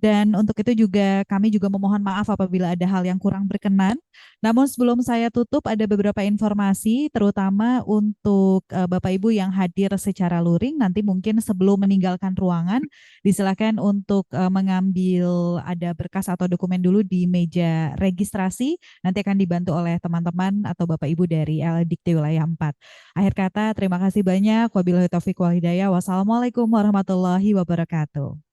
Dan untuk itu juga kami juga memohon maaf apabila ada hal yang kurang berkenan. Namun sebelum saya tutup ada beberapa informasi terutama untuk Bapak Ibu yang hadir secara luring nanti mungkin sebelum meninggalkan ruangan disilakan untuk mengambil ada berkas atau dokumen dulu di meja registrasi nanti akan dibantu oleh teman-teman atau Bapak Ibu dari Dikti Wilayah 4. Akhir kata terima kasih banyak. Wabillahi taufiq wal hidayah. Wassalamualaikum warahmatullahi wabarakatuh.